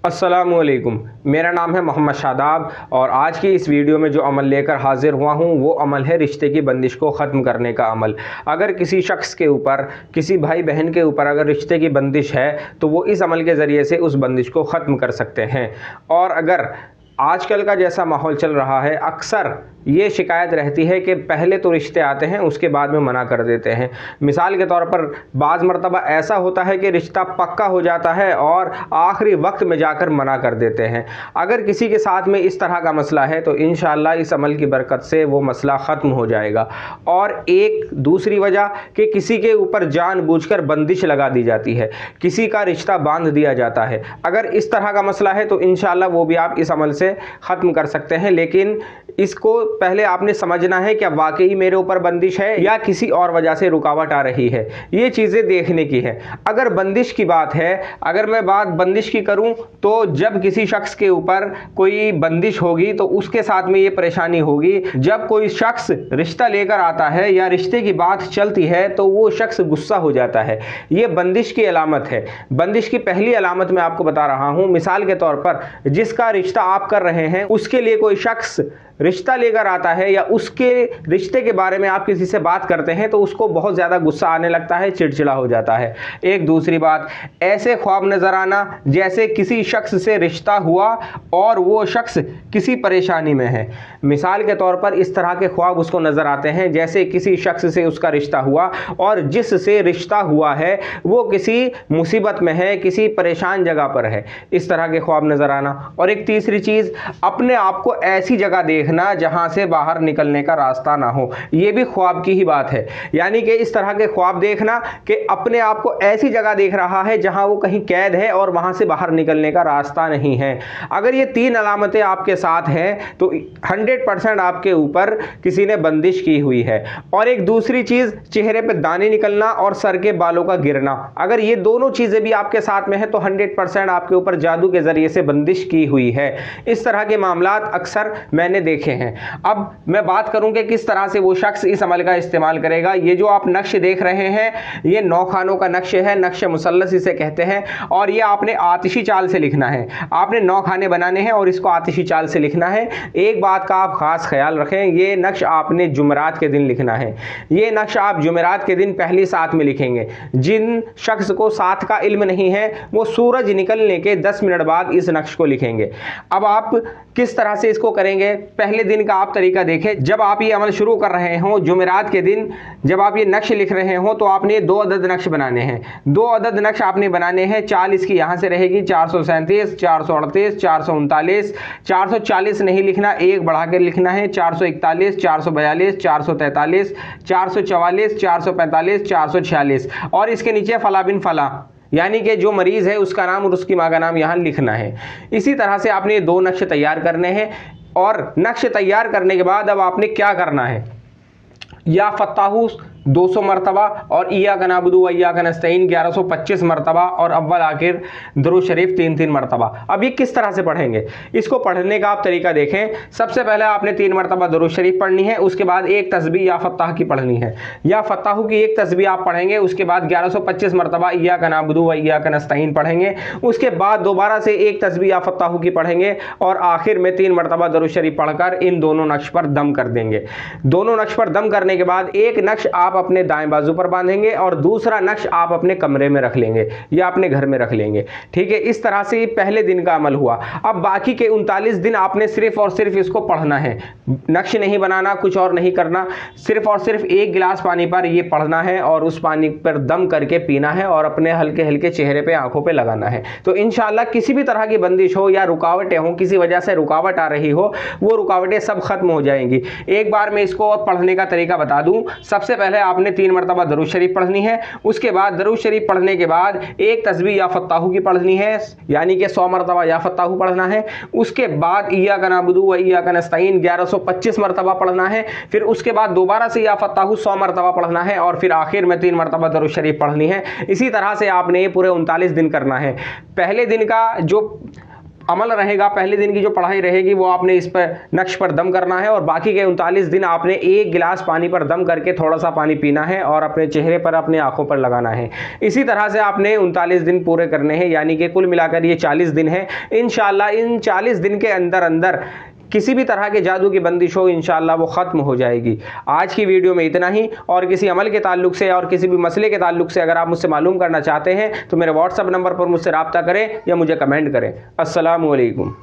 अस्सलामुअलैकुम। मेरा नाम है मोहम्मद शादाब और आज की इस वीडियो में जो अमल लेकर हाजिर हुआ हूँ वो अमल है रिश्ते की बंदिश को ख़त्म करने का अमल। अगर किसी शख्स के ऊपर, किसी भाई बहन के ऊपर अगर रिश्ते की बंदिश है तो वो इस अमल के ज़रिए से उस बंदिश को ख़त्म कर सकते हैं। और अगर आजकल का जैसा माहौल चल रहा है, अक्सर ये शिकायत रहती है कि पहले तो रिश्ते आते हैं उसके बाद में मना कर देते हैं। मिसाल के तौर पर बाज़ मरतबा ऐसा होता है कि रिश्ता पक्का हो जाता है और आखिरी वक्त में जाकर मना कर देते हैं। अगर किसी के साथ में इस तरह का मसला है तो इंशाअल्लाह इस अमल की बरकत से वो मसला ख़त्म हो जाएगा। और एक दूसरी वजह कि किसी के ऊपर जानबूझकर बंदिश लगा दी जाती है, किसी का रिश्ता बांध दिया जाता है। अगर इस तरह का मसला है तो इंशाअल्लाह वो भी आप इस अमल से ख़त्म कर सकते हैं। लेकिन इसको पहले आपने समझना है कि वाकई मेरे ऊपर बंदिश है या किसी और वजह से रुकावट आ रही है, ये चीज़ें देखने की है। अगर बंदिश की बात है, अगर मैं बात बंदिश की करूं तो जब किसी शख्स के ऊपर कोई बंदिश होगी तो उसके साथ में ये परेशानी होगी। जब कोई शख्स रिश्ता लेकर आता है या रिश्ते की बात चलती है तो वो शख्स गुस्सा हो जाता है। ये बंदिश की अलामत है। बंदिश की पहली अलामत मैं आपको बता रहा हूँ। मिसाल के तौर पर जिसका रिश्ता आप कर रहे हैं उसके लिए कोई शख्स रिश्ता लेकर आता है या उसके रिश्ते के बारे में आप किसी से बात करते हैं तो उसको बहुत ज़्यादा गुस्सा आने लगता है, चिड़चिड़ा हो जाता है। एक दूसरी बात, ऐसे ख्वाब नज़र आना जैसे किसी शख्स से रिश्ता हुआ और वो शख्स किसी परेशानी में है। मिसाल के तौर पर इस तरह के ख्वाब उसको नज़र आते हैं जैसे किसी शख्स से उसका रिश्ता हुआ और जिससे रिश्ता हुआ है वो किसी मुसीबत में है, किसी परेशान जगह पर है। इस तरह के ख्वाब नज़र आना। और एक तीसरी चीज़, अपने आप को ऐसी जगह देखना जहां से बाहर निकलने का रास्ता ना हो। यह भी ख्वाब की ही बात है। यानी कि इस तरह के ख्वाब देखना कि अपने आप को ऐसी जगह देख रहा है जहां वो कहीं कैद है और वहां से बाहर निकलने का रास्ता नहीं है। अगर ये तीन अलामतें आपके साथ हैं तो 100% आपके ऊपर किसी ने बंदिश की हुई है। और एक दूसरी चीज, चेहरे पे दाने निकलना और सर के बालों का गिरना। अगर ये दोनों चीजें भी आपके साथ में है तो 100% आपके ऊपर जादू के जरिए से बंदिश की हुई है। इस तरह के मामलात अक्सर मैंने देखे हैं। अब मैं बात करूं कि किस तरह से वो शख्स इस अमल का इस्तेमाल करेगा। ये जो आप नक्श देख रहे हैं ये 9 खानों का नक्श है, नक्श मुसल्लस इसे कहते हैं। और ये आपने आतिशी चाल से लिखना है। आपने 9 खाने बनाने हैं और इसको आतिशी चाल से लिखना है। एक बात का आप खास ख्याल रखें, ये नक्श आपने जुमेरात के दिन लिखना है। ये नक्श आप जुमेरात के दिन पहली सात में लिखेंगे। जिन शख्स को सात का इल्म नहीं है वो सूरज निकलने के 10 मिनट बाद इस नक्श को लिखेंगे। अब आप किस तरह से इसको करेंगे, पहले दिन का आप तरीका देखें। जब आप ये अमल शुरू कर रहे हो जुमेरात के दिन, जब आप ये नक्श लिख रहे हो तो आपने 2 अदद नक्श बनाने हैं। 2 अदद नक्श आपने बनाने हैं। चाल इसकी यहाँ से रहेगी 437, 438, 439, 440 नहीं लिखना, एक बढ़ा कर लिखना है। 441, 442, 443, 444, 445, 446 और इसके नीचे फला बिन फला यानी कि जो मरीज़ है उसका नाम और उसकी माँ का नाम यहाँ लिखना है। इसी तरह से आपने 2 नक्श तैयार करने हैं। और नक्श तैयार करने के बाद अब आपने क्या करना है, या फत्ताहू 200 मरतबा और इय्याक नअबुदु व इय्याक नस्तईन 1125 मरतबा और अव्वल आखिर दुरूद शरीफ 3-3 मरतबा। अब ये किस तरह से पढ़ेंगे, इसको पढ़ने का आप तरीका देखें। सबसे पहले आपने 3 मरतबा दुरूद शरीफ पढ़नी है, उसके बाद एक तस्बीह या फत्ताह की पढ़नी है। या फत्ताहू की एक तस्बीह आप पढ़ेंगे, उसके बाद 1125 मरतबा इय्याक नअबुदु व इय्याक नस्तईन पढ़ेंगे। उसके बाद दोबारा से एक तस्बीह या फत्ताहू की पढ़ेंगे और आखिर में 3 मरतबा दुरूद शरीफ पढ़कर इन दोनों नक्श पर दम कर देंगे। दोनों नक्श पर दम करने के बाद एक नक्श आप अपने दाएं बाजू पर बांधेंगे और दूसरा नक्श आप अपने कमरे में रख लेंगे या अपने घर में रख लेंगे। ठीक है, इस तरह से पहले दिन का अमल हुआ। अब बाकी के 39 दिन आपने सिर्फ और सिर्फ इसको पढ़ना है, नक्श नहीं बनाना, कुछ और नहीं करना। सिर्फ और सिर्फ 1 गिलास पानी पर ये पढ़ना है और उस पानी पर दम करके पीना है और अपने हल्के हल्के चेहरे पे, आंखों पे लगाना है। तो इंशाअल्लाह किसी भी तरह की बंदिश हो या रुकावटें हो, किसी वजह से रुकावट आ रही हो, वो रुकावटें सब खत्म हो जाएंगी। एक बार मैं इसको पढ़ने का तरीका बता दूं। सबसे पहले आपने 3 मरतबा दरूद शरीफ पढ़नी है। उसके बाद दरूद शरीफ पढ़ने के बाद एक तस्बीह या फत्ताहू की पढ़नी है, यानी कि 100 मरतबा या फत्ताहू पढ़ना है। उसके बाद इय्याक नअबुदु व इय्याक नस्तईन 1125 मरतबा पढ़ना है। फिर उसके बाद दोबारा से या फत्ताहू 100 मरतबा पढ़ना है और फिर आखिर में 3 मरतबा दरूद शरीफ पढ़नी है। इसी तरह से आपने ये पूरे 39 दिन करना है। पहले दिन का जो अमल रहेगा, पहले दिन की जो पढ़ाई रहेगी वो आपने इस पर नक्श पर दम करना है और बाकी के 39 दिन आपने 1 गिलास पानी पर दम करके थोड़ा सा पानी पीना है और अपने चेहरे पर, अपने आंखों पर लगाना है। इसी तरह से आपने 39 दिन पूरे करने हैं, यानी कि कुल मिलाकर ये 40 दिन है। इंशाअल्लाह इन 40 दिन के अंदर अंदर किसी भी तरह के जादू की बंदिश हो, इंशाअल्लाह वो ख़त्म हो जाएगी। आज की वीडियो में इतना ही, और किसी अमल के ताल्लुक से और किसी भी मसले के ताल्लुक से अगर आप मुझसे मालूम करना चाहते हैं तो मेरे व्हाट्सएप नंबर पर मुझसे रब्ता करें या मुझे कमेंट करें। अस्सलामु अलैकुम।